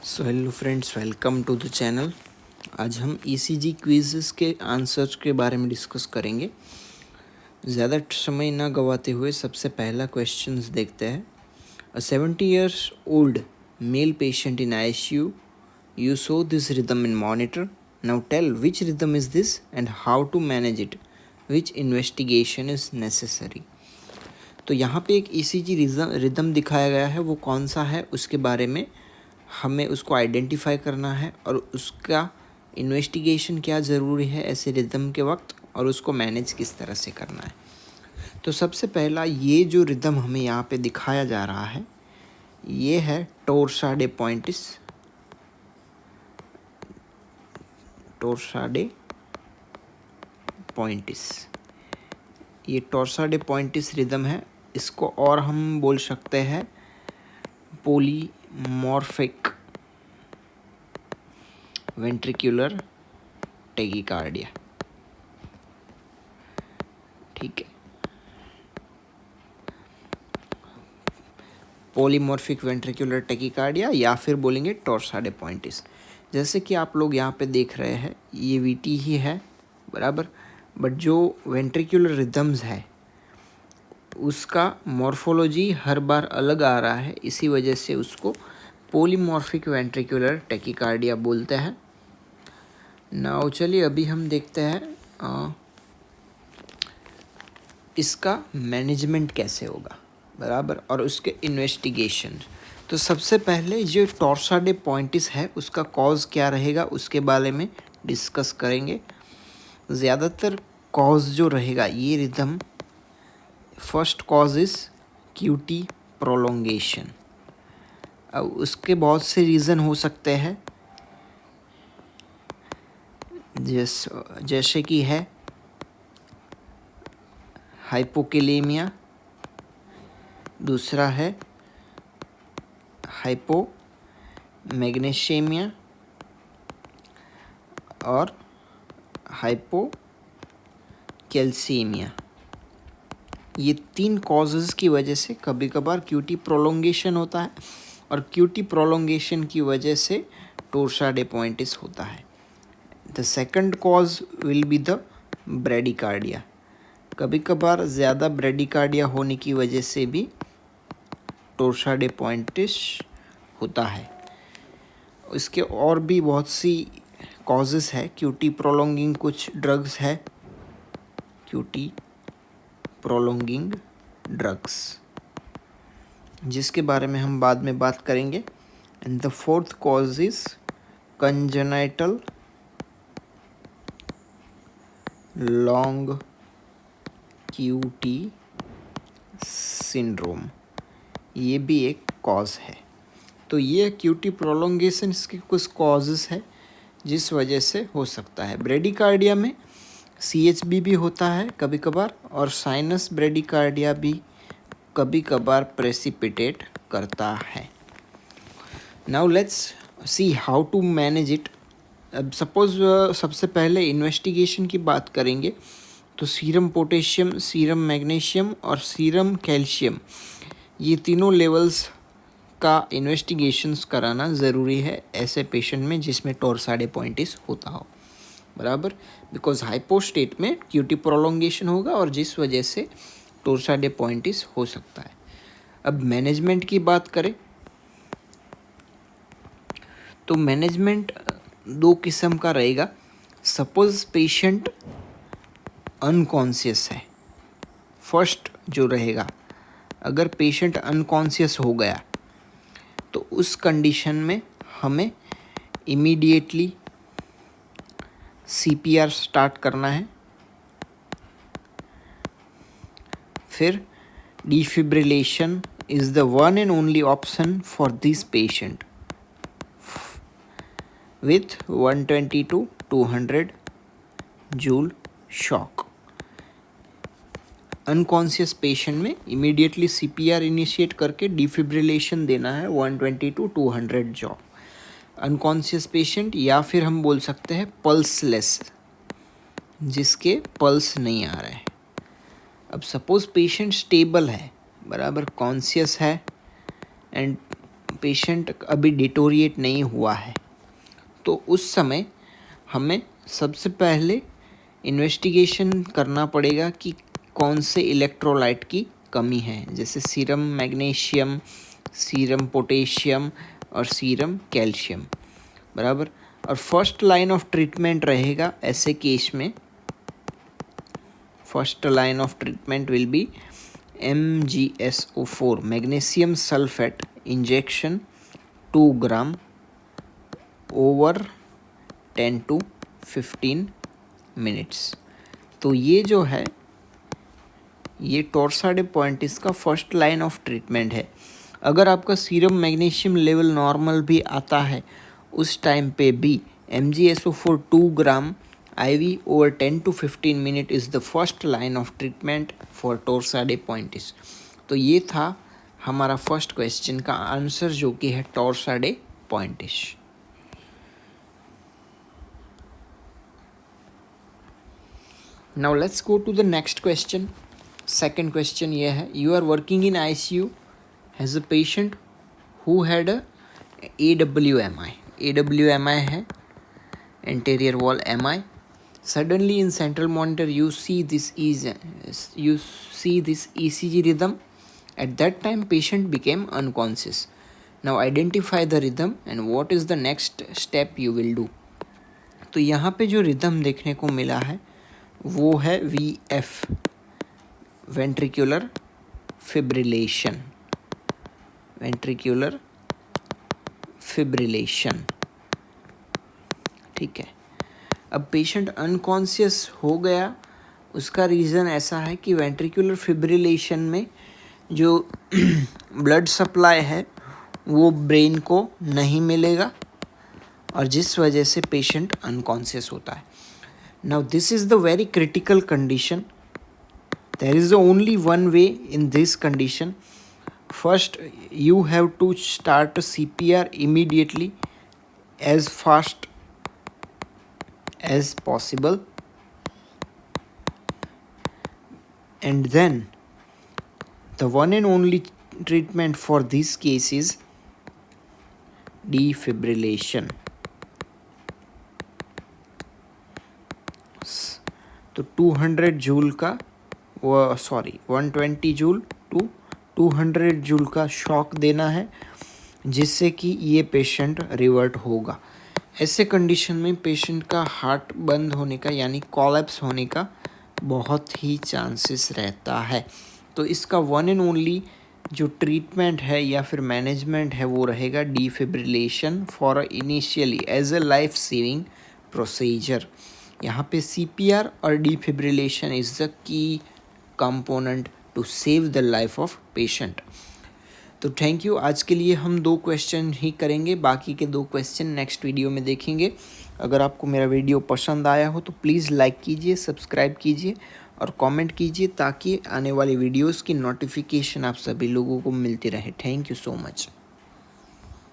So hello friends, welcome to the channel. आज हम ECG quizzes के आंसर्स के बारे में डिस्कस करेंगे। ज़्यादा समय ना गवाते हुए सबसे पहला क्वेश्चंस देखते हैं। अ 70 years old male patient in ICU. You saw this rhythm in monitor. Now tell which rhythm is this and how to manage it. Which investigation is necessary. तो यहाँ पे एक ईसीजी रिदम दिखाया गया है, वो कौन सा है उसके बारे में हमें उसको आइडेंटिफाई करना है और उसका इन्वेस्टिगेशन क्या ज़रूरी है ऐसे रिदम के वक्त, और उसको मैनेज किस तरह से करना है। तो सबसे पहला ये जो रिदम हमें यहाँ पे दिखाया जा रहा है ये है टोर्सा पॉइंटिस। ये टोर्सा डे पॉइंटिस रिदम है। इसको और हम बोल सकते हैं पोलीमॉर्फिक वेंट्रिकुलर टेकीकार्डिया। ठीक है, पॉलीमॉर्फिक वेंट्रिकुलर टेकीकार्डिया या फिर बोलेंगे टोर्सा डे पॉइंटिस। जैसे कि आप लोग यहाँ पे देख रहे हैं ये वीटी ही है बराबर, बट जो वेंट्रिकुलर रिदम्स है उसका मॉर्फोलॉजी हर बार अलग आ रहा है, इसी वजह से उसको पॉलीमॉर्फिक वेंट्रिकुलर टेकीकार्डिया बोलते हैं। नाउ चलिए अभी हम देखते हैं इसका मैनेजमेंट कैसे होगा बराबर, और उसके इन्वेस्टिगेशन। तो सबसे पहले जो टोर्सा डे पॉइंटिस है उसका कॉज क्या रहेगा उसके बारे में डिस्कस करेंगे। ज़्यादातर कॉज जो रहेगा ये rhythm, first cause is QT prolongation. अब उसके बहुत से रीज़न हो सकते हैं, जैसे कि है हाइपोकेलेमिया, दूसरा है हाइपोमैग्नीशियमिया और हाइपोकैल्सीमिया। ये तीन कॉजेज़ की वजह से कभी कभार क्यूटी प्रोलोंगेशन होता है, और क्यूटी प्रोलोंगेशन की वजह से टोर्सा डे पॉइंटिस होता है। The second cause will be the bradycardia. कभी कभार ज़्यादा ब्रेडिकार्डिया होने की वजह से भी टोर्सा डे पॉइंटिस होता है। इसके और भी बहुत सी कॉजेज़ है। क्यूटी प्रोलोंगिंग कुछ ड्रग्स है, क्यूटी प्रोलोंगिंग ड्रग्स, जिसके बारे में हम बाद में बात करेंगे। And the fourth cause is congenital long QT syndrome, ये भी एक कॉज है। तो ये क्यूटी प्रोलोंगेशन इसके कुछ कॉजेज़ है जिस वजह से हो सकता है। ब्रेडिकार्डिया में CHB भी होता है कभी कभार, और साइनस ब्रेडिकार्डिया भी कभी कभार प्रेसिपिटेट करता है। Now let's see how to manage it. अब सपोज सबसे पहले इन्वेस्टिगेशन की बात करेंगे तो सीरम पोटेशियम, सीरम मैग्नीशियम और सीरम कैल्शियम, ये तीनों लेवल्स का इन्वेस्टिगेशंस कराना ज़रूरी है ऐसे पेशेंट में जिसमें टोर्सा डे पॉइंटिस होता हो बराबर, बिकॉज हाइपोस्टेट में क्यूटी प्रोलोंगेशन होगा और जिस वजह से टोर्सा डे पॉइंटिस हो सकता है। अब मैनेजमेंट की बात करें तो मैनेजमेंट दो किस्म का रहेगा। सपोज पेशेंट अनकॉन्शियस है, फर्स्ट जो रहेगा, अगर पेशेंट अनकॉन्शियस हो गया तो उस कंडीशन में हमें इमीडिएटली CPR स्टार्ट करना है। फिर defibrillation is the one and only option for this patient with 120 to 200 joule shock. Unconscious patient में इमीडिएटली CPR इनिशिएट करके डिफिब्रिलेशन देना है 120 to 200 जॉल। अनकॉन्शियस पेशेंट, या फिर हम बोल सकते हैं पल्सलेस, जिसके पल्स नहीं आ रहा है। अब सपोज पेशेंट स्टेबल है बराबर, कॉन्शियस है एंड पेशेंट अभी डिटोरिएट नहीं हुआ है, तो उस समय हमें सबसे पहले इन्वेस्टिगेशन करना पड़ेगा कि कौन से इलेक्ट्रोलाइट की कमी है, जैसे सीरम मैग्नीशियम, सीरम पोटेशियम और सीरम कैल्शियम, बराबर। और फर्स्ट लाइन ऑफ ट्रीटमेंट रहेगा ऐसे केस में, first line of treatment will be MgSO4 magnesium sulphate injection 2 gram over 10 to 15 minutes. तो ये जो है ये टॉर्साडे पॉइंटिस का फर्स्ट लाइन ऑफ ट्रीटमेंट है। अगर आपका सीरम मैग्नीशियम लेवल नॉर्मल भी आता है उस टाइम पे भी MgSO4 2 gram IV over 10 to 15 minute is the first line of treatment for torsades de pointes. तो ये था हमारा फर्स्ट क्वेश्चन का आंसर, जो कि है torsades de pointes. Now let's go to the next question. Second question ये है, you are working in ICU, has a patient who had a AWMI। AWMI है anterior wall MI. Suddenly in central monitor you see this ECG rhythm. At that time patient became unconscious. Now identify the rhythm and what is the next step you will do. तो यहाँ पे जो rhythm देखने को मिला है वो है VF, ventricular fibrillation, ventricular fibrillation, ठीक है। अब पेशेंट अनकॉन्शियस हो गया, उसका रीज़न ऐसा है कि वेंट्रिकुलर फिब्रिलेशन में जो ब्लड सप्लाई है वो ब्रेन को नहीं मिलेगा और जिस वजह से पेशेंट अनकॉन्शियस होता है। Now this is the very critical condition. There is only one way in this condition. First you have to start CPR immediately as fast as possible, and then the one and only treatment for this case is defibrillation. तो 200 joule का 120 joule to 200 joule का shock देना है जिससे कि ये patient revert होगा। ऐसे कंडीशन में पेशेंट का हार्ट बंद होने का यानी कोलैप्स होने का बहुत ही चांसेस रहता है। तो इसका वन एंड ओनली जो ट्रीटमेंट है या फिर मैनेजमेंट है वो रहेगा defibrillation for initially as a life saving procedure. यहाँ पे CPR और defibrillation is the key component to save the life of patient. तो थैंक यू। आज के लिए हम 2 क्वेश्चन ही करेंगे, बाकी के 2 क्वेश्चन नेक्स्ट वीडियो में देखेंगे। अगर आपको मेरा वीडियो पसंद आया हो तो प्लीज़ लाइक कीजिए, सब्सक्राइब कीजिए और कमेंट कीजिए ताकि आने वाली वीडियोस की नोटिफिकेशन आप सभी लोगों को मिलती रहे। Thank you so much.